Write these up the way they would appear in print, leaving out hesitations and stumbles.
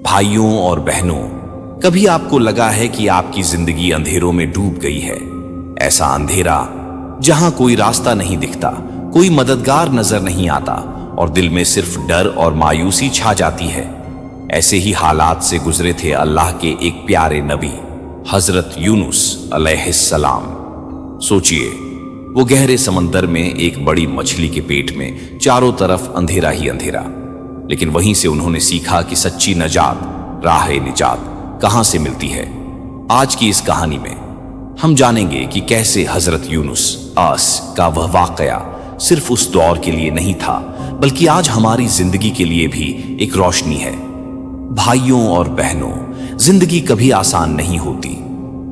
بھائیوں اور بہنوں، کبھی آپ کو لگا ہے کہ آپ کی زندگی اندھیروں میں ڈوب گئی ہے؟ ایسا اندھیرا جہاں کوئی راستہ نہیں دکھتا، کوئی مددگار نظر نہیں آتا اور دل میں صرف ڈر اور مایوسی چھا جاتی ہے۔ ایسے ہی حالات سے گزرے تھے اللہ کے ایک پیارے نبی حضرت یونس علیہ السلام۔ سوچئے، وہ گہرے سمندر میں ایک بڑی مچھلی کے پیٹ میں چاروں طرف اندھیرا ہی اندھیرا، لیکن وہیں سے انہوں نے سیکھا کہ سچی نجات، راہ نجات کہاں سے ملتی ہے۔ آج کی اس کہانی میں ہم جانیں گے کہ کیسے حضرت یونس کا وہ واقعہ صرف اس دور کے لیے نہیں تھا، بلکہ آج ہماری زندگی کے لیے بھی ایک روشنی ہے۔ بھائیوں اور بہنوں، زندگی کبھی آسان نہیں ہوتی۔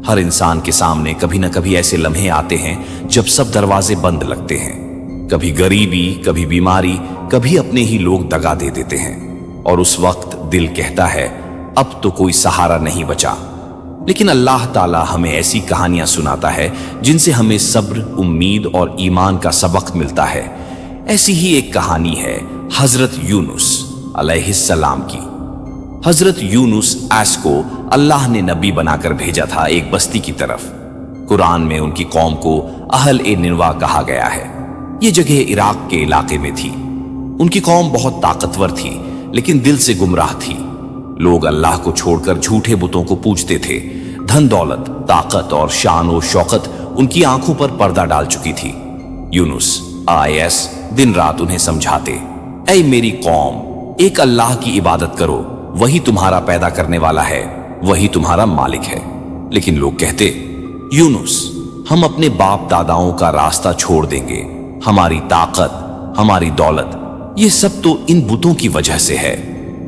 ہر انسان کے سامنے کبھی نہ کبھی ایسے لمحے آتے ہیں جب سب دروازے بند لگتے ہیں۔ کبھی غریبی، کبھی بیماری، کبھی اپنے ہی لوگ دگا دے دیتے ہیں، اور اس وقت دل کہتا ہے اب تو کوئی سہارا نہیں بچا۔ لیکن اللہ تعالیٰ ہمیں ایسی کہانیاں سناتا ہے جن سے ہمیں صبر، امید اور ایمان کا سبق ملتا ہے۔ ایسی ہی ایک کہانی ہے حضرت یونس علیہ السلام کی۔ حضرت یونس کو اللہ نے نبی بنا کر بھیجا تھا ایک بستی کی طرف۔ قرآن میں ان کی قوم کو اہل ننوا کہا گیا ہے۔ یہ جگہ عراق کے علاقے میں تھی۔ ان کی قوم بہت طاقتور تھی، لیکن دل سے گمراہ تھی۔ لوگ اللہ کو چھوڑ کر جھوٹے بتوں کو پوجتے تھے۔ دھن دولت، طاقت اور شان و شوکت ان کی آنکھوں پر پردہ ڈال چکی تھی۔ یونس دن رات انہیں سمجھاتے، اے میری قوم، ایک اللہ کی عبادت کرو، وہی تمہارا پیدا کرنے والا ہے، وہی تمہارا مالک ہے۔ لیکن لوگ کہتے، یونس، ہم اپنے باپ داداؤں کا راستہ چھوڑ دیں گے، ہماری طاقت، ہماری دولت، یہ سب تو ان بتوں کی وجہ سے ہے۔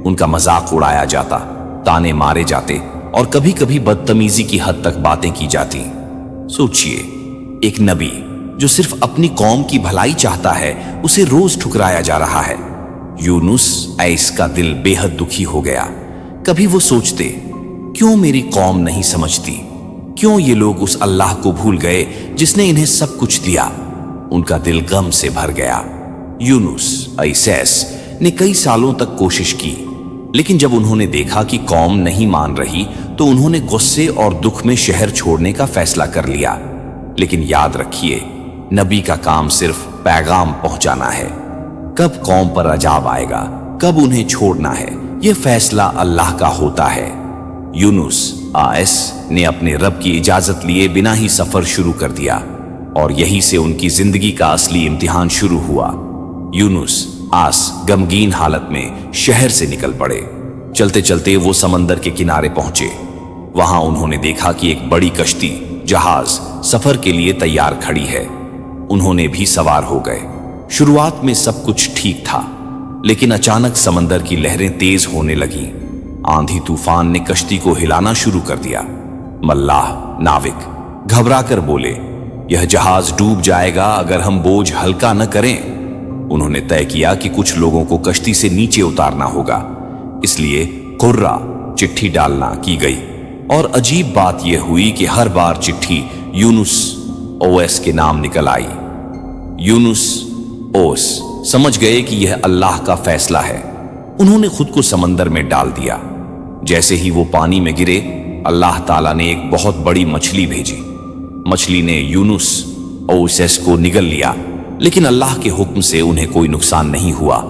ان کا مذاق اڑایا جاتا، تانے مارے جاتے اور کبھی کبھی بدتمیزی کی حد تک باتیں کی جاتی۔ سوچئے، ایک نبی جو صرف اپنی قوم کی بھلائی چاہتا ہے، اسے روز ٹھکرایا جا رہا ہے۔ یونس کا دل بے حد دکھی ہو گیا۔ کبھی وہ سوچتے، کیوں میری قوم نہیں سمجھتی؟ کیوں یہ لوگ اس اللہ کو بھول گئے جس نے انہیں سب کچھ دیا؟ ان کا دل غم سے بھر گیا۔ یونس نے کئی سالوں تک کوشش کی، لیکن جب انہوں نے دیکھا کہ قوم نہیں مان رہی تو انہوں نے غصے اور دکھ میں شہر چھوڑنے کا فیصلہ کر لیا۔ لیکن یاد رکھیے، نبی کا کام صرف پیغام پہنچانا ہے۔ کب قوم پر عذاب آئے گا، کب انہیں چھوڑنا ہے، یہ فیصلہ اللہ کا ہوتا ہے۔ یونس نے اپنے رب کی اجازت لیے بنا ہی سفر شروع کر دیا، اور یہی سے ان کی زندگی کا اصلی امتحان شروع ہوا۔ یونس غمگین حالت میں شہر سے نکل پڑے۔ چلتے چلتے وہ سمندر کے کنارے پہنچے۔ وہاں انہوں نے دیکھا کہ ایک بڑی کشتی، جہاز، سفر کے لیے تیار کھڑی ہے۔ انہوں نے بھی سوار ہو گئے۔ شروعات میں سب کچھ ٹھیک تھا، لیکن اچانک سمندر کی لہریں تیز ہونے لگیں۔ آندھی طوفان نے کشتی کو ہلانا شروع کر دیا۔ ملاح، ناوک گھبرا کر بولے، یہ جہاز ڈوب جائے گا اگر ہم بوجھ ہلکا نہ کریں۔ انہوں نے طے کیا کہ کچھ لوگوں کو کشتی سے نیچے اتارنا ہوگا، اس لیے قرہ چٹھی ڈالنا کی گئی، اور عجیب بات یہ ہوئی کہ ہر بار چٹھی یونس کے نام نکل آئی۔ یونس سمجھ گئے کہ یہ اللہ کا فیصلہ ہے۔ انہوں نے خود کو سمندر میں ڈال دیا۔ جیسے ہی وہ پانی میں گرے، اللہ تعالیٰ نے ایک بہت بڑی مچھلی بھیجی۔ مچھلی نے یونس کو نگل لیا، لیکن اللہ کے حکم سے انہیں کوئی نقصان نہیں ہوا۔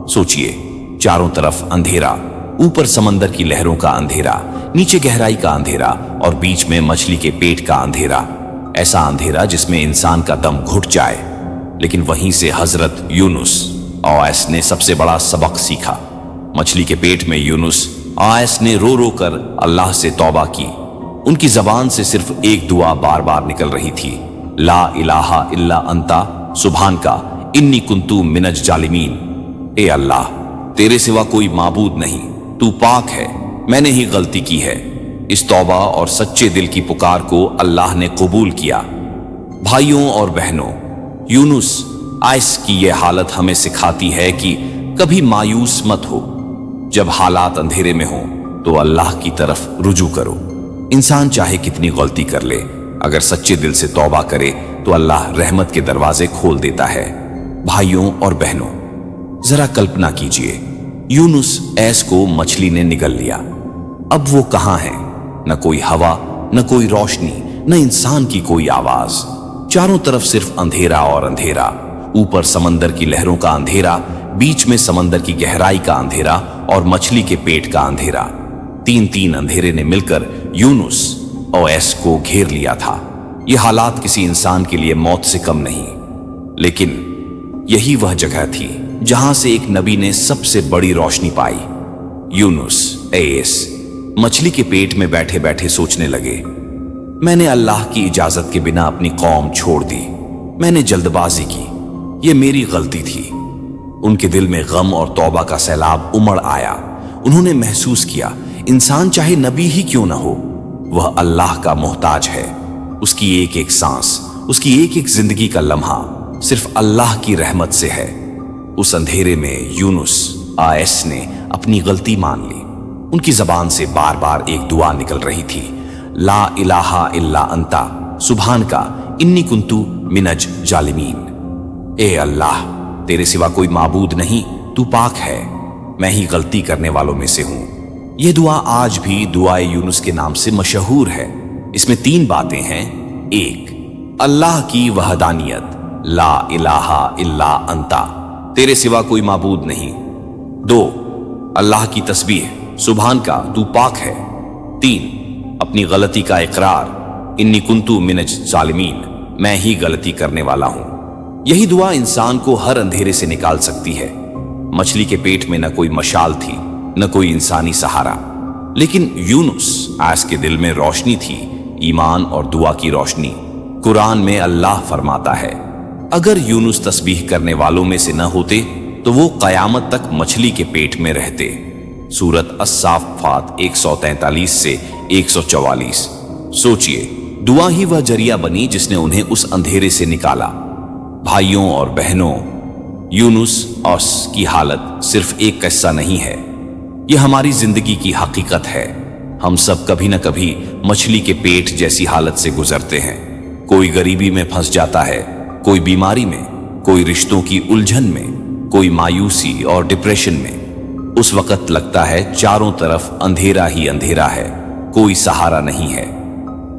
سوچئے، چاروں طرف اندھیرا، اوپر سمندر کی لہروں کا اندھیرا، نیچے گہرائی کا اندھیرا، اور بیچ میں مچھلی کے پیٹ کا اندھیرا۔ ایسا اندھیرا جس میں انسان کا دم گھٹ جائے۔ لیکن وہیں سے حضرت یونس نے سب سے بڑا سبق سیکھا۔ مچھلی کے پیٹ میں یونس نے رو رو کر اللہ سے توبہ کی۔ ان کی زبان سے صرف ایک دعا بار بار نکل رہی تھی، لا الہ الا انتا سبحان کا انی کنتو من الظالمین۔ اے اللہ، تیرے سوا کوئی معبود نہیں، تو پاک ہے، میں نے ہی غلطی کی ہے۔ اس توبہ اور سچے دل کی پکار کو اللہ نے قبول کیا۔ بھائیوں اور بہنوں، یونس کی یہ حالت ہمیں سکھاتی ہے کہ کبھی مایوس مت ہو۔ جب حالات اندھیرے میں ہوں تو اللہ کی طرف رجوع کرو۔ انسان چاہے کتنی غلطی کر لے، اگر سچے دل سے توبہ کرے تو اللہ رحمت کے دروازے کھول دیتا ہے۔ بھائیوں اور بہنوں، ذرا کلپنا کیجئے، यूनुस ऐस को मछली ने निगल लिया। अब वो कहां है? न कोई हवा, न कोई रोशनी, न इंसान की कोई आवाज। चारों तरफ सिर्फ अंधेरा और अंधेरा। ऊपर समंदर की लहरों का अंधेरा, बीच में समंदर की गहराई का अंधेरा और मछली के पेट का अंधेरा। तीन तीन अंधेरे ने मिलकर यूनुस और ऐस को घेर लिया था। यह हालात किसी इंसान के लिए मौत से कम नहीं। लेकिन यही वह जगह थी जहां से एक नबी ने सबसे बड़ी रोशनी पाई। यूनुस ऐस मछली के पेट में बैठे बैठे सोचने लगे, मैंने अल्लाह की इजाजत के बिना अपनी कौम छोड़ दी। मैंने जल्दबाजी की, यह मेरी गलती थी। उनके दिल में गम और तौबा का सैलाब उमड़ आया। उन्होंने महसूस किया, इंसान चाहे नबी ही क्यों न हो, वह अल्लाह का मोहताज है। उसकी एक एक सांस, उसकी एक एक जिंदगी का लम्हा सिर्फ अल्लाह की रहमत से है। उस अंधेरे में यूनुस आयस ने अपनी गलती मान ली। उनकी जबान से बार बार एक दुआ निकल रही थी, ला इलाहा इल्ला अंता सुभान का इन्नी कुंतु मिनज जालिमीन। ए अल्लाह, तेरे सिवा कोई माबूद नहीं, तू पाक है, मैं ही गलती करने वालों में से हूं। यह दुआ आज भी दुआए यूनुस के नाम से मशहूर है। इसमें तीन बातें हैं। एक, अल्लाह की वहदानियत, ला इलाहा इल्ला अंता, तेरे सिवा कोई माबूद नहीं। दो, अल्लाह की तस्बीह, सुभान का, तू पाक है। तीन, अपनी गलती का इकरार, इन्नी कुंतु मिनज जालिमीन, मैं ही गलती करने वाला हूं। यही दुआ इंसान को हर अंधेरे से निकाल सकती है। मछली के पेट में न कोई मशाल थी, न कोई इंसानी सहारा, लेकिन यूनुस आस के दिल में रोशनी थी, ईमान और दुआ की रोशनी। कुरान में अल्लाह फरमाता है, अगर यूनुस तस्बीह करने वालों में से न होते तो वो कयामत तक मछली के पेट में रहते। सूरत अस्साफ़ात 143 से 144। सोचिए, दुआ ही वह जरिया बनी जिसने उन्हें उस अंधेरे से निकाला। भाइयों और बहनों, यूनुस और की हालत सिर्फ एक किस्सा नहीं है, यह हमारी जिंदगी की हकीकत है। हम सब कभी न कभी मछली के पेट जैसी हालत से गुजरते हैं। कोई गरीबी में फंस जाता है, कोई बीमारी में, कोई रिश्तों की उलझन में, कोई मायूसी और डिप्रेशन में। उस वक्त लगता है चारों तरफ अंधेरा ही अंधेरा है, कोई सहारा नहीं है।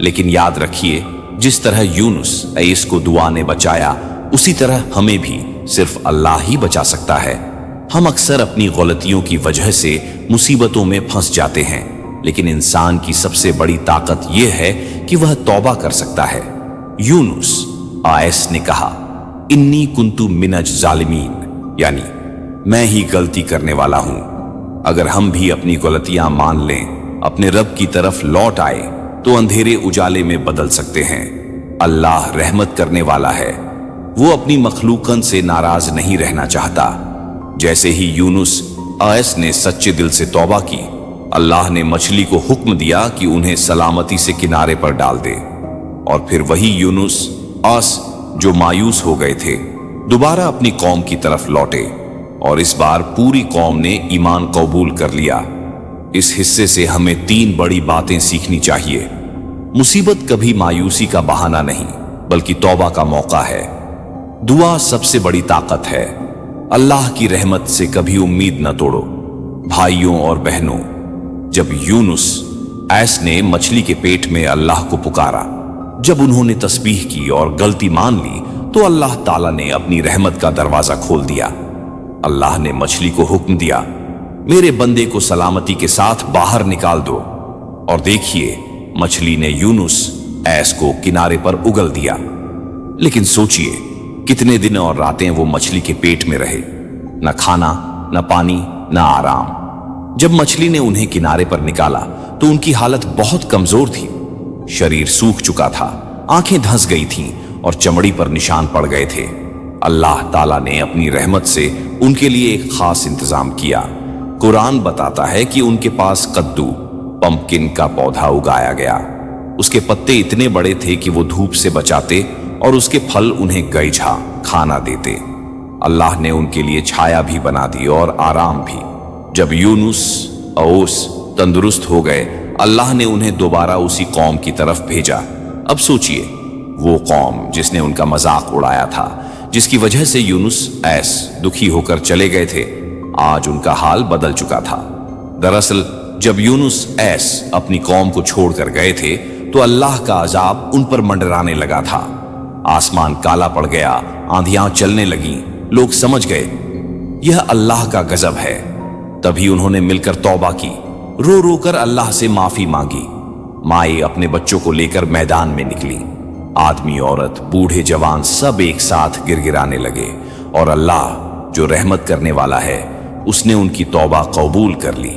लेकिन याद रखिए, जिस तरह यूनुस ऐस को दुआ ने बचाया, उसी तरह हमें भी सिर्फ अल्लाह ही बचा सकता है। हम अक्सर अपनी गलतियों की वजह से मुसीबतों में फंस जाते हैं, लेकिन इंसान की सबसे बड़ी ताकत यह है कि वह तौबा कर सकता है। यूनुस आयस ने कहा, इन्नी कुंतु मिनज जालिमीन, यानी मैं ही गलती करने वाला हूं। अगर हम भी अपनी गलतियां मान लें, अपने रब की तरफ लौट आए, तो अंधेरे उजाले में बदल सकते हैं। अल्लाह रहमत करने वाला है, वो अपनी मखलूकन से नाराज नहीं रहना चाहता। जैसे ही यूनुस आयस ने सच्चे दिल से तौबा की, अल्लाह ने मछली को हुक्म दिया कि उन्हें सलामती से किनारे पर डाल दे। और फिर वही यूनुस आस जो मायूस हो गए थे, दोबारा अपनी कौम की तरफ लौटे, और इस बार पूरी कौम ने ईमान कबूल कर लिया। इस हिस्से से हमें तीन बड़ी बातें सीखनी चाहिए। मुसीबत कभी मायूसी का बहाना नहीं, बल्कि तौबा का मौका है। दुआ सबसे बड़ी ताकत है। अल्लाह की रहमत से कभी उम्मीद न तोड़ो। भाइयों और बहनों, जब यूनुस ऐस ने मछली के पेट में अल्लाह को पुकारा, जब उन्होंने तस्बीह की और गलती मान ली, तो अल्लाह ताला ने अपनी रहमत का दरवाजा खोल दिया। अल्लाह ने मछली को हुक्म दिया, मेरे बंदे को सलामती के साथ बाहर निकाल दो। और देखिए, मछली ने यूनुस ऐस को किनारे पर उगल दिया। लेकिन सोचिए, कितने दिन और रातें वो मछली के पेट में रहे, न खाना, न पानी, न आराम। जब मछली ने उन्हें किनारे पर निकाला तो उनकी हालत बहुत कमजोर थी। शरीर सूख चुका था, आंखें धंस गई थीं और चमड़ी पर निशान पड़ गए थे। अल्लाह ताला ने अपनी रहमत से उनके लिए एक खास इंतजाम किया। कुरान बताता है कि उनके पास कद्दू, पंपकिन का पौधा उगाया गया। उसके पत्ते इतने बड़े थे कि वो धूप से बचाते और उसके फल उन्हें गैझा खाना देते। अल्लाह ने उनके लिए छाया भी बना दी और आराम भी। जब यूनुस औस तंदुरुस्त हो गए, अल्लाह ने उन्हें दोबारा उसी कौम की तरफ भेजा। अब सोचिए, वो कौम जिसने उनका मजाक उड़ाया था, जिसकी वजह से यूनुस ऐस दुखी होकर चले गए थे, आज उनका हाल बदल चुका था। दरअसल जब यूनुस ऐस अपनी कौम को छोड़कर गए थे तो अल्लाह का अजाब उन पर मंडराने लगा था। आसमान काला पड़ गया, आंधियां चलने लगीं, लोग समझ गए यह अल्लाह का गजब है। तभी उन्होंने मिलकर तौबा की, रो रो कर अल्लाह से माफी मांगी। माए अपने बच्चों को लेकर मैदान में निकली। आदमी, औरत, बूढ़े, जवान सब एक साथ गिड़गिड़ाने लगे और अल्लाह जो रहमत करने वाला है उसने उनकी तौबा कबूल कर ली।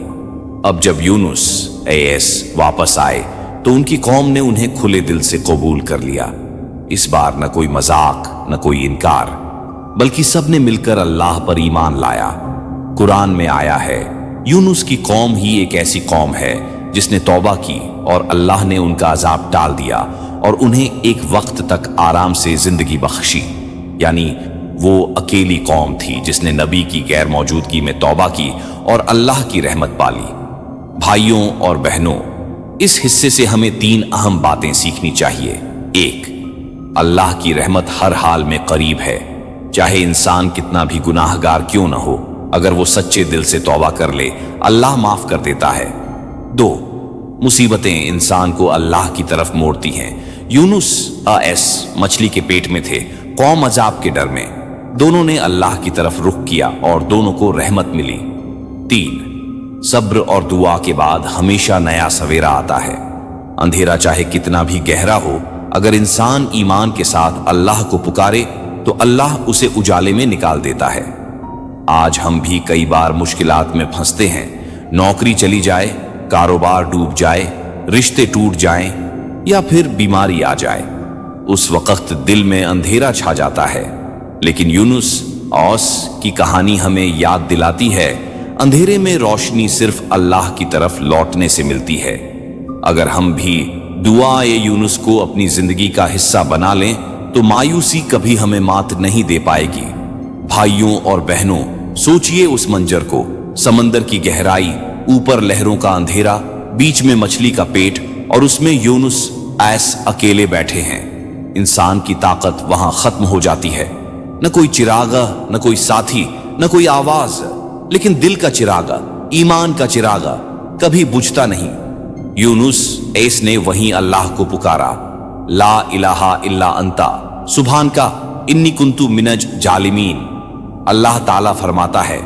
अब जब यूनुस ऐस वापस आए तो उनकी कौम ने उन्हें खुले दिल से कबूल कर लिया। इस बार न कोई मजाक न कोई इनकार, बल्कि सबने मिलकर अल्लाह पर ईमान लाया। कुरान में आया है, यूनुस की कौम ही एक ऐसी कौम है जिसने तौबा की और अल्लाह ने उनका अजाब टाल दिया और उन्हें एक वक्त तक आराम से जिंदगी बख्शी। यानी वो अकेली कौम थी जिसने नबी की गैर मौजूदगी में तौबा की और अल्लाह की रहमत पाली। भाइयों और बहनों, इस हिस्से से हमें 3 अहम बातें सीखनी चाहिए। 1, अल्लाह की रहमत हर हाल में करीब है, चाहे इंसान कितना भी गुनाहगार क्यों न हो। अगर वो सच्चे दिल से तौबा कर ले, अल्लाह माफ कर देता है। 2, मुसीबतें इंसान को अल्लाह की तरफ मोड़ती हैं। यूनुस ऐस मछली के पेट में थे, कौम अजाब के डर में। दोनों ने अल्लाह की तरफ रुख किया और दोनों को रहमत मिली। 3, सब्र और दुआ के बाद हमेशा नया सवेरा आता है। अंधेरा चाहे कितना भी गहरा हो, अगर इंसान ईमान के साथ अल्लाह को पुकारे तो अल्लाह उसे उजाले में निकाल देता है। आज हम भी कई बार मुश्किलात में फंसते हैं। नौकरी चली जाए, कारोबार डूब जाए, रिश्ते टूट जाएं या फिर बीमारी आ जाए, उस वक्त दिल में अंधेरा छा जाता है। लेकिन यूनुस औस की कहानी हमें याद दिलाती है, अंधेरे में रोशनी सिर्फ अल्लाह की तरफ लौटने से मिलती है। अगर हम भी दुआ ए यूनुस को अपनी जिंदगी का हिस्सा बना लें तो मायूसी कभी हमें मात नहीं दे पाएगी। भाइयों और बहनों, सोचिए उस मंजर को, समंदर की गहराई, ऊपर लहरों का अंधेरा, बीच में मछली का पेट और उसमें यूनुस ऐस अकेले बैठे हैं। इंसान की ताकत वहां खत्म हो जाती है। न कोई चिरागा, न कोई साथी, न कोई आवाज, लेकिन दिल का चिरागा, ईमान का चिरागा कभी बुझता नहीं। यूनुस ऐस ने वहीं अल्लाह को पुकारा, ला इलाहा इल्ला अंता सुभान का इन्नी कुंतु मिनज जालिमीन। अल्लाह ताला फरमाता है,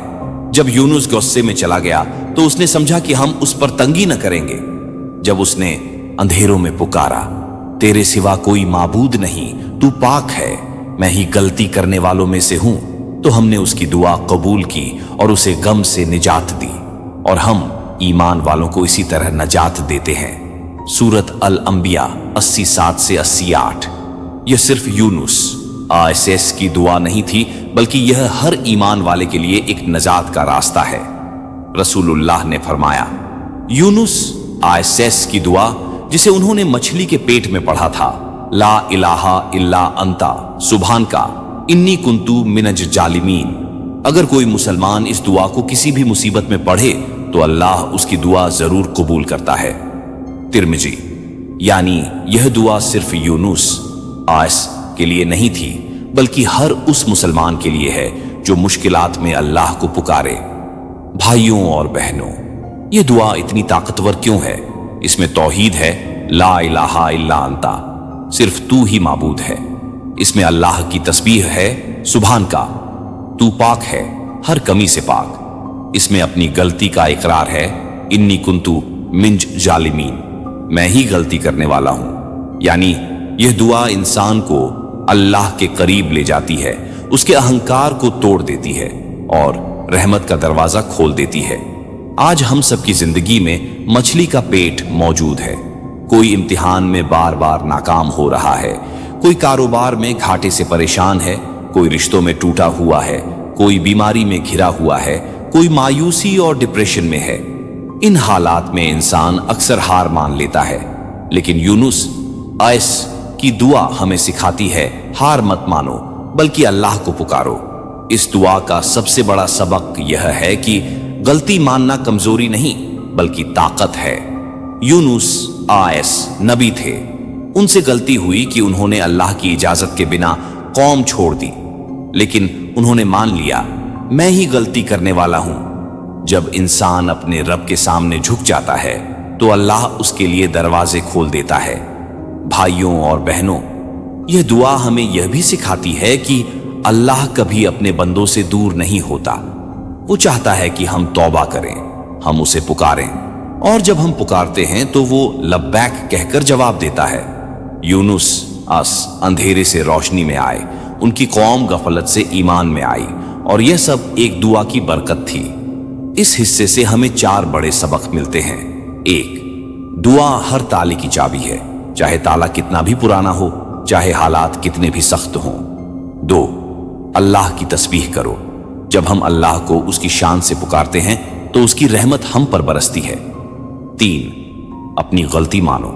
जब यूनुस गुस्से में चला गया तो उसने समझा कि हम उस पर तंगी न करेंगे। जब उसने अंधेरों में पुकारा, तेरे सिवा कोई माबूद नहीं, तू पाक है, मैं ही गलती करने वालों में से हूं, तो हमने उसकी दुआ कबूल की और उसे गम से निजात दी। और हम ईमान वालों को इसी तरह नजात देते हैं। सूरत अल अंबिया 87 से 88। यह सिर्फ यूनुस ऐस की दुआ नहीं थी, बल्कि यह हर ईमान वाले के लिए एक नजात का रास्ता है। रसूलुल्लाह ने फरमाया, यूनुस ऐस की दुआ जिसे उन्होंने मछली के पेट में पढ़ा था, ला इलाहा इल्ला अंता सुभान का इन्नी कुंतु मिनज जालिमीन। अगर कोई मुसलमान इस दुआ को किसी भी मुसीबत में पढ़े तो अल्लाह उसकी दुआ जरूर कबूल करता है। तिरमिजी, यानी यह दुआ सिर्फ यूनुस ऐस के लिए नहीं थी, बल्कि हर उस मुसलमान के लिए है जो मुश्किलात में अल्लाह को पुकारे। भाइयों और बहनों, यह दुआ इतनी ताकतवर क्यों है? इसमें तौहीद है, ला इलाहा इल्ला अंता, सिर्फ तू ही माबूद है। इसमें अल्लाह की तस्बीह है, सुभान का, तू पाक है, हर कमी से पाक। इसमें अपनी गलती का इकरार है, इन्नी कुंतु मिंज जालिमीन, मैं ही गलती करने वाला हूं। यानी यह दुआ इंसान को अल्लाह के करीब ले जाती है, उसके अहंकार को तोड़ देती है और रहमत का दरवाजा खोल देती है। आज हम सबकी जिंदगी में मछली का पेट मौजूद है। कोई इम्तिहान में बार बार नाकाम हो रहा है, कोई कारोबार में घाटे से परेशान है, कोई रिश्तों में टूटा हुआ है, कोई बीमारी में घिरा हुआ है, कोई मायूसी और डिप्रेशन में है। इन हालात में इंसान अक्सर हार मान लेता है, लेकिन यूनुस ऐस की दुआ हमें सिखाती है, हार मत मानो, बल्कि अल्लाह को पुकारो। इस दुआ का सबसे बड़ा सबक यह है कि गलती मानना कमजोरी नहीं, बल्कि ताकत है। यूनुस ऐस नबी थे, उनसे गलती हुई कि उन्होंने अल्लाह की इजाजत के बिना कौम छोड़ दी, लेकिन उन्होंने मान लिया, मैं ही गलती करने वाला हूं, जब इंसान अपने रब के सामने झुक जाता है तो अल्लाह उसके लिए दरवाजे खोल देता है। भाइयों और बहनों, यह दुआ हमें यह भी सिखाती है कि अल्लाह कभी अपने बंदों से दूर नहीं होता। वो चाहता है कि हम तौबा करें, हम उसे पुकारें, और जब हम पुकारते हैं तो वो लब्बैक कहकर जवाब देता है। यूनुस अंधेरे से रोशनी में आए, उनकी कौम गफलत से ईमान में आई, और यह सब एक दुआ की बरकत थी। इस हिस्से से हमें 4 बड़े सबक मिलते हैं। 1, दुआ हर ताले की चाबी है, चाहे ताला कितना भी पुराना हो, चाहे हालात कितने भी सख्त हों। 2, अल्लाह की तस्बीह करो। जब हम अल्लाह को उसकी शान से पुकारते हैं तो उसकी रहमत हम पर बरसती है। 3, अपनी गलती मानो।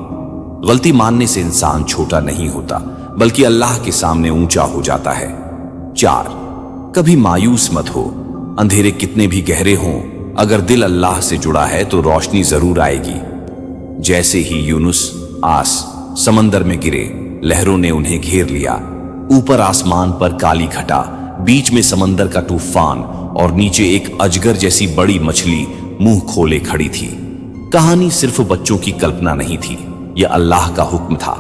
गलती मानने से इंसान छोटा नहीं होता, बल्कि अल्लाह के सामने ऊंचा हो जाता है। 4, कभी मायूस मत हो। अंधेरे कितने भी गहरे हों, अगर दिल अल्लाह से जुड़ा है तो रोशनी जरूर आएगी। जैसे ही यूनुस समंदर में गिरे, लहरों ने उन्हें घेर लिया। ऊपर आसमान पर काली घटा, बीच में समंदर का तूफान, और नीचे एक अजगर जैसी बड़ी मछली मुंह खोले खड़ी थी। कहानी सिर्फ बच्चों की कल्पना नहीं थी, यह अल्लाह का हुक्म था।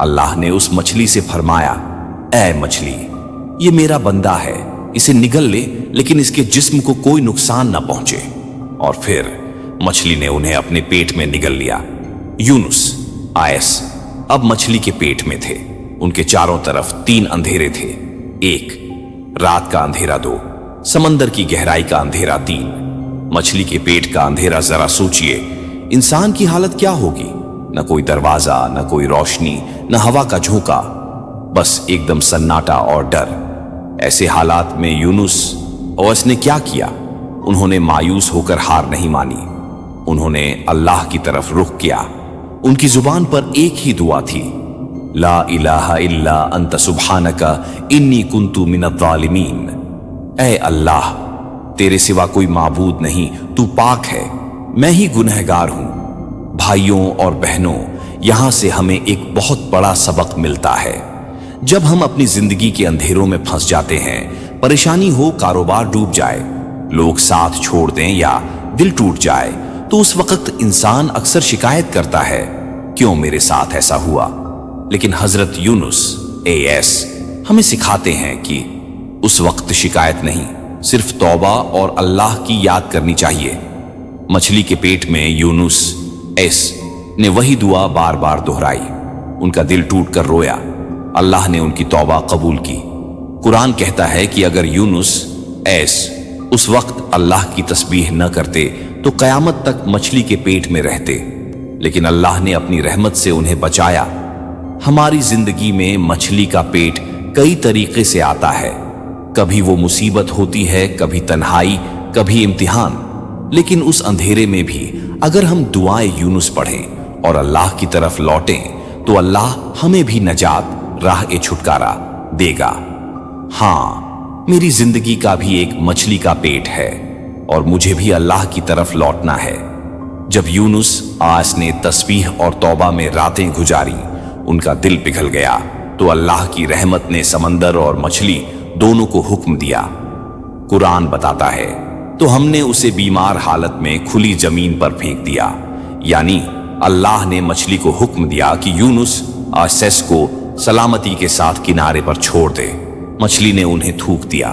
अल्लाह ने उस मछली से फरमाया, ऐ मछली, ये मेरा बंदा है, इसे निगल ले, लेकिन इसके जिस्म को कोई नुकसान ना पहुंचे। और फिर मछली ने उन्हें अपने पेट में निगल लिया। यूनुस अब मछली के पेट में थे। उनके चारों तरफ 3 अंधेरे थे। 1, रात का अंधेरा। 2, समंदर की गहराई का अंधेरा। 3, मछली के पेट का अंधेरा। जरा सोचिए, इंसान की हालत क्या होगी? न कोई दरवाजा, न कोई रोशनी, न हवा का झोंका, बस एकदम सन्नाटा और डर। ऐसे हालात में यूनुस ने क्या किया? उन्होंने मायूस होकर हार नहीं मानी। उन्होंने अल्लाह की तरफ रुख किया। उनकी जुबान पर एक ही दुआ थी, ला इलाहा इल्ला अंत सुब्हानका इन्नी कुन्तु मिनज़्ज़ालिमीन। ऐ अल्लाह, तेरे सिवा कोई माबूद नहीं, तू पाक है, मैं ही गुनहगार हूं। भाइयों और बहनों, यहां से हमें एक बहुत बड़ा सबक मिलता है। जब हम अपनी जिंदगी के अंधेरों में फंस जाते हैं, परेशानी हो, कारोबार डूब जाए, लोग साथ छोड़ दें या दिल टूट जाए, तो उस वक्त इंसान अक्सर शिकायत करता है, क्यों मेरे साथ ऐसा हुआ? लेकिन हजरत यूनुस हमें सिखाते हैं कि उस वक्त शिकायत नहीं, सिर्फ तौबा और अल्लाह की याद करनी चाहिए। मछली के पेट में यूनुस ने वही दुआ बार बार दोहराई। उनका दिल टूट कर रोया। अल्लाह ने उनकी तौबा कबूल की। कुरान कहता है कि अगर यूनुस उस वक्त अल्लाह की तस्बीह न करते तो कयामत तक मछली के पेट में रहते, लेकिन अल्लाह ने अपनी रहमत से उन्हें बचाया। हमारी जिंदगी में मछली का पेट कई तरीके से आता है। कभी वो मुसीबत होती है, कभी तन्हाई, कभी इम्तिहान। लेकिन उस अंधेरे में भी अगर हम दुआए यूनुस पढ़ें और अल्लाह की तरफ लौटें तो अल्लाह हमें भी नजात, राह छुटकारा देगा। हाँ, मेरी जिंदगी का भी एक मछली का पेट है और मुझे भी अल्लाह की तरफ लौटना है। जब यूनुस ने तस्बीह और तौबा में रातें गुजारी, उनका दिल पिघल गया, तो अल्लाह की रहमत ने समंदर और मछली दोनों को हुक्म दिया। कुरान बताता है, तो हमने उसे बीमार हालत में खुली जमीन पर फेंक दिया। यानी अल्लाह ने मछली को हुक्म दिया कि यूनुस को सलामती के साथ किनारे पर छोड़ दे। मछली ने उन्हें थूक दिया।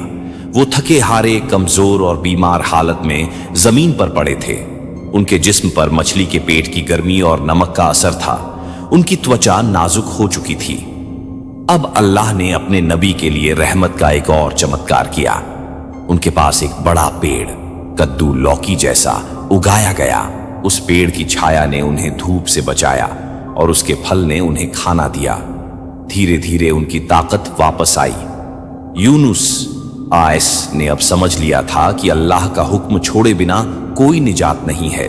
वो थके हारे, कमजोर और बीमार हालत में जमीन पर पड़े थे। उनके जिस्म पर मछली के पेट की गर्मी और नमक का असर था। उनकी त्वचा नाजुक हो चुकी थी। अब अल्लाह ने अपने नबी के लिए रहमत का एक और चमत्कार किया। उनके पास एक बड़ा पेड़, कद्दू लौकी जैसा, उगाया गया। उस पेड़ की छाया ने उन्हें धूप से बचाया और उसके फल ने उन्हें खाना दिया। धीरे धीरे उनकी ताकत वापस आई। यूनुस ने अब समझ लिया था कि अल्लाह का हुक्म छोड़े बिना कोई निजात नहीं है।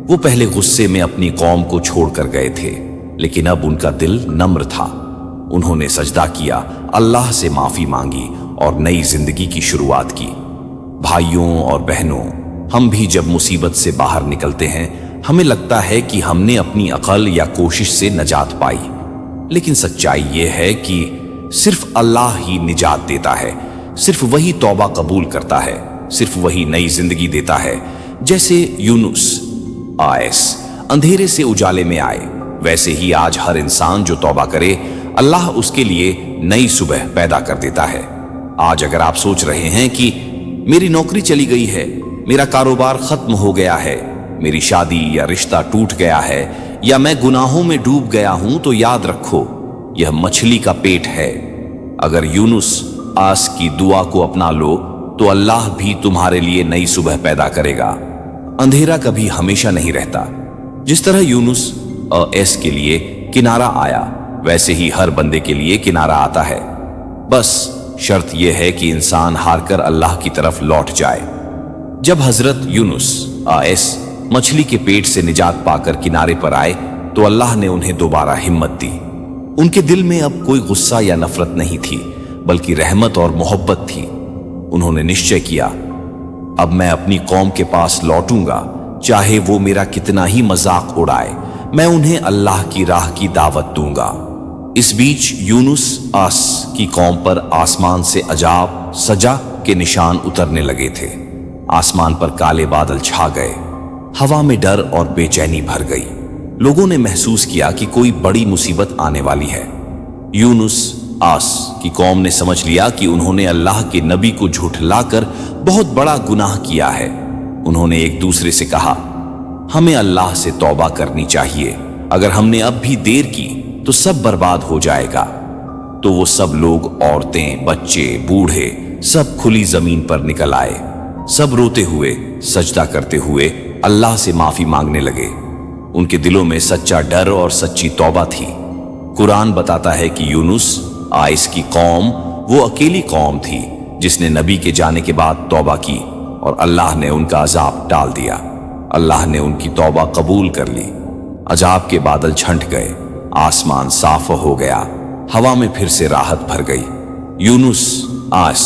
वो पहले गुस्से में अपनी कौम को छोड़कर गए थे, लेकिन अब उनका दिल नम्र था। उन्होंने सजदा किया, अल्लाह से माफी मांगी और नई जिंदगी की शुरुआत की। भाइयों और बहनों, हम भी जब मुसीबत से बाहर निकलते हैं, हमें लगता है कि हमने अपनी अकल या कोशिश से नजात पाई, लेकिन सच्चाई ये है कि सिर्फ अल्लाह ही निजात देता है। सिर्फ वही तौबा कबूल करता है, सिर्फ वही नई जिंदगी देता है। जैसे यूनुस आयस अंधेरे से उजाले में आए, वैसे ही आज हर इंसान जो तौबा करे अल्लाह उसके लिए नई सुबह पैदा कर देता है। आज अगर आप सोच रहे हैं कि मेरी नौकरी चली गई है, मेरा कारोबार खत्म हो गया है, मेरी शादी या रिश्ता टूट गया है, या मैं गुनाहों में डूब गया हूं, तो याद रखो यह मछली का पेट है। अगर यूनुस आस की दुआ को अपना लो तो अल्लाह भी तुम्हारे लिए नई सुबह पैदा करेगा। अंधेरा कभी हमेशा नहीं रहता। जिस तरह यूनुस एस के लिए किनारा आया, वैसे ही हर बंदे के लिए किनारा आता है। बस शर्त यह है कि इंसान हारकर अल्लाह की तरफ लौट जाए। जब हजरत यूनुस एस मछली के पेट से निजात पाकर किनारे पर आए तो अल्लाह ने उन्हें दोबारा हिम्मत दी। उनके दिल में अब कोई गुस्सा या नफरत नहीं थी, बल्कि रहमत और मोहब्बत थी। उन्होंने निश्चय किया, अब मैं अपनी कौम के पास लौटूंगा, चाहे वो मेरा कितना ही मजाक उड़ाए, मैं उन्हें अल्लाह की राह की दावत दूंगा। इस बीच यूनुस आस की कौम पर आसमान से अजाब सजा के निशान उतरने लगे थे। आसमान पर काले बादल छा गए, हवा में डर और बेचैनी भर गई। लोगों ने महसूस किया कि कोई बड़ी मुसीबत आने वाली है। यूनुस आस की कौम ने समझ लिया कि उन्होंने अल्लाह के नबी को झुठलाकर बहुत बड़ा गुनाह किया है। उन्होंने एक दूसरे से कहा, हमें अल्लाह से तौबा करनी चाहिए, अगर हमने अब भी देर की तो सब बर्बाद हो जाएगा। तो वो सब लोग, औरतें, बच्चे, बूढ़े, सब खुली जमीन पर निकल आए। सब रोते हुए, सजदा करते हुए अल्लाह से माफी मांगने लगे। उनके दिलों में सच्चा डर और सच्ची तौबा थी। कुरान बताता है कि यूनुस आइस की कौम वो अकेली कौम थी जिसने नबी के जाने के बाद तौबा की और अल्लाह ने उनका अजाब टाल दिया। अल्लाह ने उनकी तौबा कबूल कर ली। अजाब के बादल छंट गए, आसमान साफ हो गया, हवा में फिर से राहत भर गई। यूनुस आस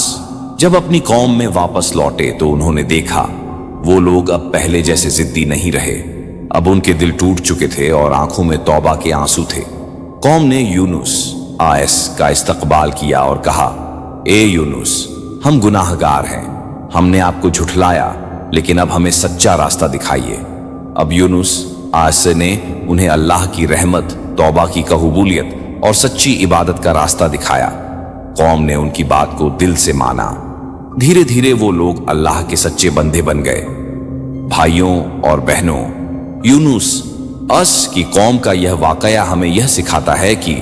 जब अपनी कौम में वापस लौटे तो उन्होंने देखा वो लोग अब पहले जैसे जिद्दी नहीं रहे। अब उनके दिल टूट चुके थे और आंखों में तौबा के आंसू थे। कौम ने यूनुस आयस का इस्तकबाल किया और कहा, ए यूनुस, हम गुनाहगार हैं, हमने आपको झुठलाया, लेकिन अब हमें सच्चा रास्ता दिखाइए। अब यूनुस आयस ने उन्हें अल्लाह की रहमत, तौबा की कबूलियत और सच्ची इबादत का रास्ता दिखाया। कौम ने उनकी बात को दिल से माना। धीरे धीरे वो लोग अल्लाह के सच्चे बंदे बन गए। भाइयों और बहनों, यूनुस अस की कौम का यह वाकया हमें यह सिखाता है कि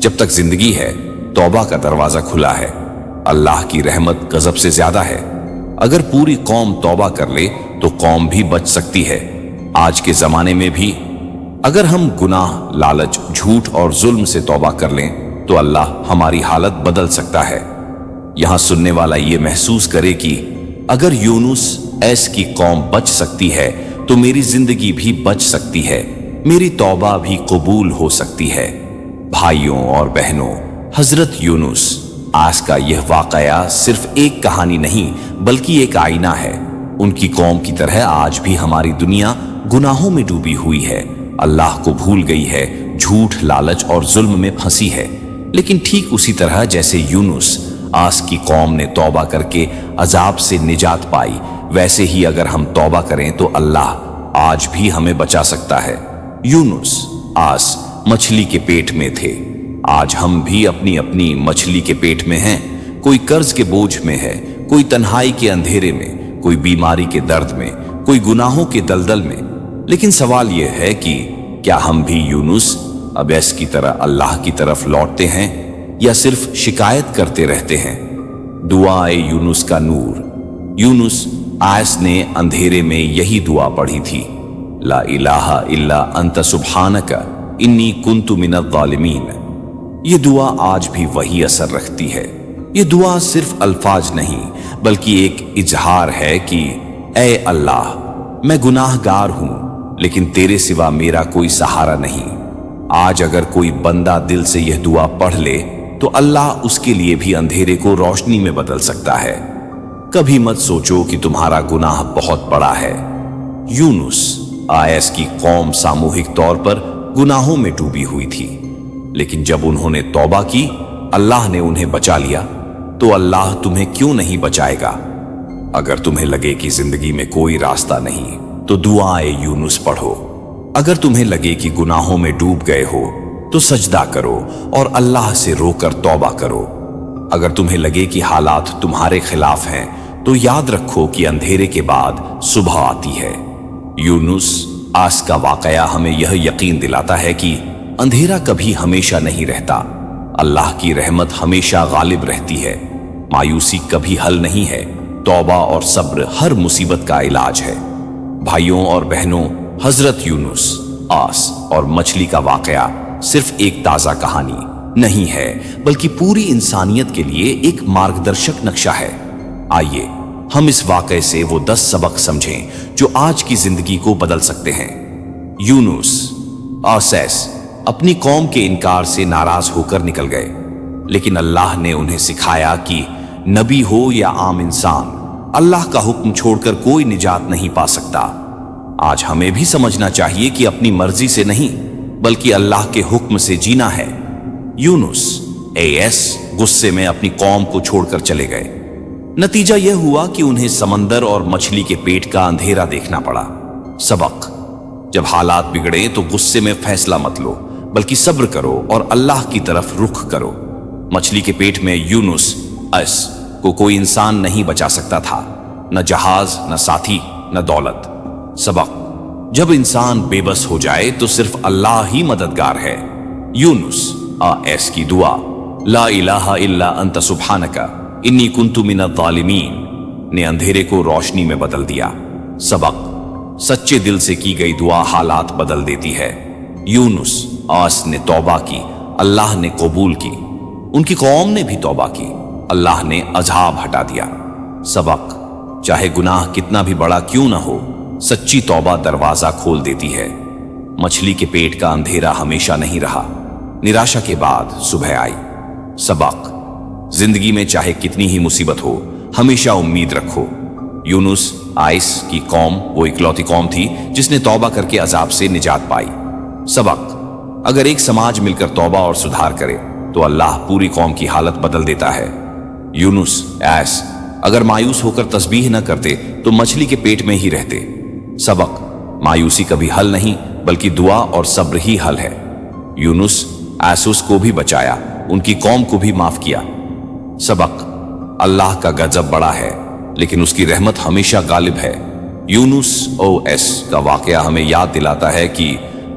जब तक जिंदगी है, तौबा का दरवाजा खुला है। अल्लाह की रहमत गजब से ज्यादा है। अगर पूरी कौम तौबा कर ले तो कौम भी बच सकती है। आज के जमाने में भी अगर हम गुनाह, लालच, झूठ और जुल्म से तौबा कर लें तो अल्लाह हमारी हालत बदल सकता है। यहां सुनने वाला ये महसूस करे कि अगर यूनुस ऐस की कौम बच सकती है तो मेरी जिंदगी भी बच सकती है, मेरी तौबा भी कबूल हो सकती है। भाइयों और बहनों, हजरत यूनुस आस का यह वाकया सिर्फ एक कहानी नहीं बल्कि एक आईना है। उनकी कौम की तरह आज भी हमारी दुनिया गुनाहों में डूबी हुई है, अल्लाह को भूल गई है, झूठ, लालच और जुल्म में फंसी है। लेकिन ठीक उसी तरह जैसे यूनुस आस की कौम ने तौबा करके अजाब से निजात पाई, वैसे ही अगर हम तौबा करें तो अल्लाह आज भी हमें बचा सकता है। यूनुस आस मछली के पेट में थे, आज हम भी अपनी अपनी मछली के पेट में हैं। कोई कर्ज के बोझ में है, कोई तन्हाई के अंधेरे में, कोई बीमारी के दर्द में, कोई गुनाहों के दलदल में। लेकिन सवाल यह है कि क्या हम भी यूनुस अबैस की तरह अल्लाह की तरफ लौटते हैं या सिर्फ शिकायत करते रहते हैं? दुआ ए यूनुस का नूर। यूनुस आयस ने अंधेरे में यही दुआ पढ़ी थी, ला इलाहा इल्ला अंत सुब्हानका इन्नी कुन्तु मिनज़ ज़ालिमीन। ये दुआ आज भी वही असर रखती है। ये दुआ सिर्फ अल्फाज नहीं बल्कि एक इजहार है कि ऐ अल्लाह, मैं गुनाहगार हूं, लेकिन तेरे सिवा मेरा कोई सहारा नहीं। आज अगर कोई बंदा दिल से यह दुआ पढ़ ले तो अल्लाह उसके लिए भी अंधेरे को रोशनी में बदल सकता है। कभी मत सोचो कि तुम्हारा गुनाह बहुत बड़ा है। यूनुस आयस की कौम सामूहिक तौर पर गुनाहों में डूबी हुई थी, लेकिन जब उन्होंने तौबा की, अल्लाह ने उन्हें बचा लिया। तो अल्लाह तुम्हें क्यों नहीं बचाएगा? अगर तुम्हें लगे कि जिंदगी में कोई रास्ता नहीं तो दुआए यूनुस पढ़ो। अगर तुम्हें लगे कि गुनाहों में डूब गए हो तो सजदा करो और अल्लाह से रोकर तौबा करो। अगर तुम्हें लगे कि हालात तुम्हारे खिलाफ हैं तो याद रखो कि अंधेरे के बाद सुबह आती है। यूनुस आज का वाकया हमें यह यकीन दिलाता है कि अंधेरा कभी हमेशा नहीं रहता। अल्लाह की रहमत हमेशा गालिब रहती है। मायूसी कभी हल नहीं है। तौबा और सब्र हर मुसीबत का इलाज है। भाइयों और बहनों, हजरत यूनुस, आस और मछली का वाकया सिर्फ एक ताजा कहानी नहीं है, बल्कि पूरी इंसानियत के लिए एक मार्गदर्शक नक्शा है। आइए हम इस वाकये से वो 10 सबक समझें जो आज की जिंदगी को बदल सकते हैं। यूनुस आसैस अपनी कौम के इनकार से नाराज होकर निकल गए, लेकिन अल्लाह ने उन्हें सिखाया कि नबी हो या आम इंसान, अल्लाह का हुक्म छोड़कर कोई निजात नहीं पा सकता। आज हमें भी समझना चाहिए कि अपनी मर्जी से नहीं बल्कि अल्लाह के हुक्म से जीना है। यूनुस गुस्से में अपनी कौम को छोड़कर चले गए। नतीजा यह हुआ कि उन्हें समंदर और मछली के पेट का अंधेरा देखना पड़ा। सबक: जब हालात बिगड़े तो गुस्से में फैसला मत लो, बल्कि सब्र करो और अल्लाह की तरफ रुख करो। मछली के पेट में यूनुस को कोई इंसान नहीं बचा सकता था, न जहाज, न साथी, न दौलत। सबक: जब इंसान बेबस हो जाए तो सिर्फ अल्लाह ही मददगार है। यूनुस की दुआ, ला इलाहा इल्ला अंत सुब्हानका इन्नी कुन्तु मिनज़ ज़ालिमीन, ने अंधेरे को रोशनी में बदल दिया। सबक: सच्चे दिल से की गई दुआ हालात बदल देती है। यूनुस ने तौबा की, अल्लाह ने कबूल की। उनकी कौम ने भी तौबा की, अल्लाह ने अज़ाब हटा दिया। सबक: चाहे गुनाह कितना भी बड़ा क्यों ना हो, सच्ची तौबा दरवाजा खोल देती है। मछली के पेट का अंधेरा हमेशा नहीं रहा, निराशा के बाद सुबह आई। सबक: जिंदगी में चाहे कितनी ही मुसीबत हो, हमेशा उम्मीद रखो। यूनुस की कौम वो इकलौती कौम थी जिसने तौबा करके अजाब से निजात पाई। सबक: अगर एक समाज मिलकर तौबा और सुधार करे तो अल्लाह पूरी कौम की हालत बदल देता है। यूनुस अगर मायूस होकर तस्बीह न करते तो मछली के पेट में ही रहते। सबक: मायूसी कभी हल नहीं बल्कि दुआ और सब्र ही हल है। यूनुस को भी बचाया, उनकी कौम को भी माफ किया। सबक: अल्लाह का गजब बड़ा है लेकिन उसकी रहमत हमेशा गालिब है। यूनुस का वाकया हमें याद दिलाता है कि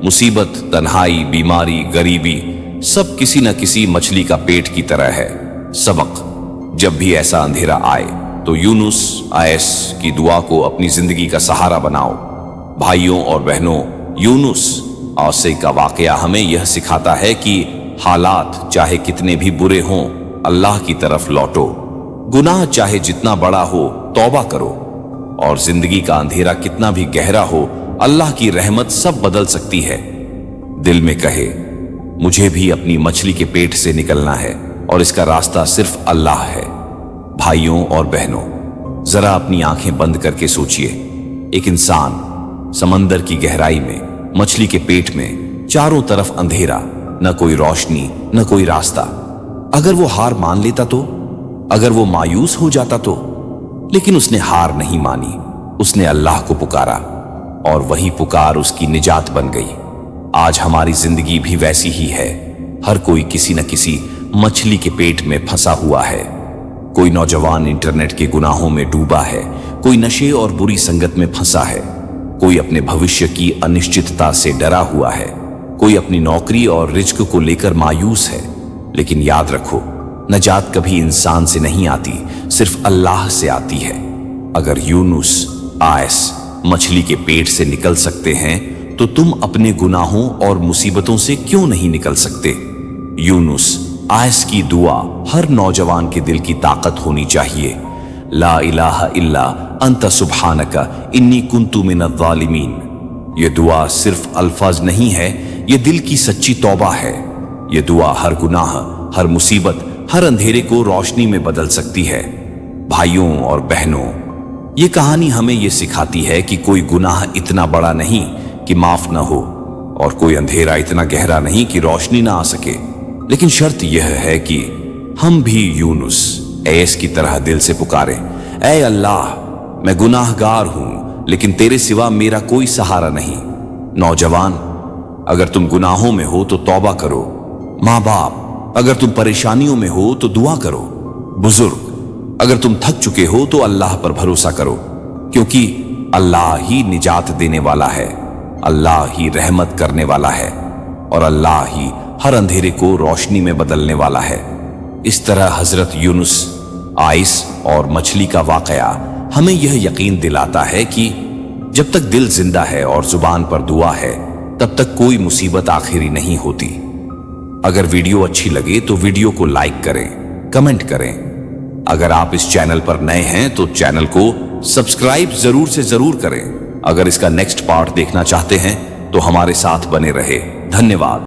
मुसीबत, तन्हाई, बीमारी, गरीबी सब किसी न किसी मछली का पेट की तरह है। सबक: जब भी ऐसा अंधेरा आए तो यूनुस की दुआ को अपनी जिंदगी का सहारा बनाओ। भाइयों और बहनों, यूनुस का वाकया हमें यह सिखाता है कि हालात चाहे कितने भी बुरे हों, अल्लाह की तरफ लौटो। गुनाह चाहे जितना बड़ा हो, तौबा करो। और जिंदगी का अंधेरा कितना भी गहरा हो, अल्लाह की रहमत सब बदल सकती है। दिल में कहे, मुझे भी अपनी मछली के पेट से निकलना है और इसका रास्ता सिर्फ अल्लाह है। भाइयों और बहनों, जरा अपनी आंखें बंद करके सोचिए, एक इंसान समंदर की गहराई में, मछली के पेट में, चारों तरफ अंधेरा, न कोई रोशनी, न कोई रास्ता। अगर वो हार मान लेता तो, अगर वो मायूस हो जाता तो, लेकिन उसने हार नहीं मानी। उसने अल्लाह को पुकारा और वही पुकार उसकी निजात बन गई। आज हमारी जिंदगी भी वैसी ही है। हर कोई किसी न किसी मछली के पेट में फंसा हुआ है। कोई नौजवान इंटरनेट के गुनाहों में डूबा है, कोई नशे और बुरी संगत में फंसा है, कोई अपने भविष्य की अनिश्चितता से डरा हुआ है, कोई अपनी नौकरी और रिज्क को लेकर मायूस है। लेकिन याद रखो, नजात कभी इंसान से नहीं आती, सिर्फ अल्लाह से आती है। अगर यूनुस मछली के पेट से निकल सकते हैं तो तुम अपने गुनाहों और मुसीबतों से क्यों नहीं निकल सकते? यूनुस की दुआ हर नौजवान के दिल की ताकत होनी चाहिए। ला इलाहा इल्ला अंत सुब्हानका इन्नी कुन्तु मिनज़ ज़ालिमीन। ये दुआ सिर्फ अल्फाज नहीं है, ये दिल की सच्ची तौबा है। ये दुआ हर गुनाह, हर मुसीबत, हर अंधेरे को रोशनी में बदल सकती है। भाइयों और बहनों, ये कहानी हमें ये सिखाती है कि कोई गुनाह इतना बड़ा नहीं कि माफ न हो और कोई अंधेरा इतना गहरा नहीं कि रोशनी ना आ सके। लेकिन शर्त यह है कि हम भी यूनुस की तरह दिल से पुकारें, اے اللہ میں गुनाहगार हूं लेकिन तेरे सिवा मेरा कोई सहारा नहीं। नौजवान अगर तुम गुनाहों में हो तो तौबा करो। माँ बाप अगर तुम परेशानियों में हो तो दुआ करो। बुजुर्ग अगर तुम थक चुके हो तो अल्लाह पर भरोसा करो, क्योंकि अल्लाह ही निजात देने वाला है, अल्लाह ही रहमत करने वाला है और अल्लाह ही हर अंधेरे को रोशनी में बदलने वाला है। इस तरह हजरत यूनुस, आइस और मछली का वाकया हमें यह यकीन दिलाता है कि जब तक दिल जिंदा है और जुबान पर दुआ है तब तक कोई मुसीबत आखिरी नहीं होती। अगर वीडियो अच्छी लगे तो वीडियो को लाइक करें, कमेंट करें। अगर आप इस चैनल पर नए हैं तो चैनल को सब्सक्राइब जरूर से जरूर करें। अगर इसका नेक्स्ट पार्ट देखना चाहते हैं तो हमारे साथ बने रहे। धन्यवाद।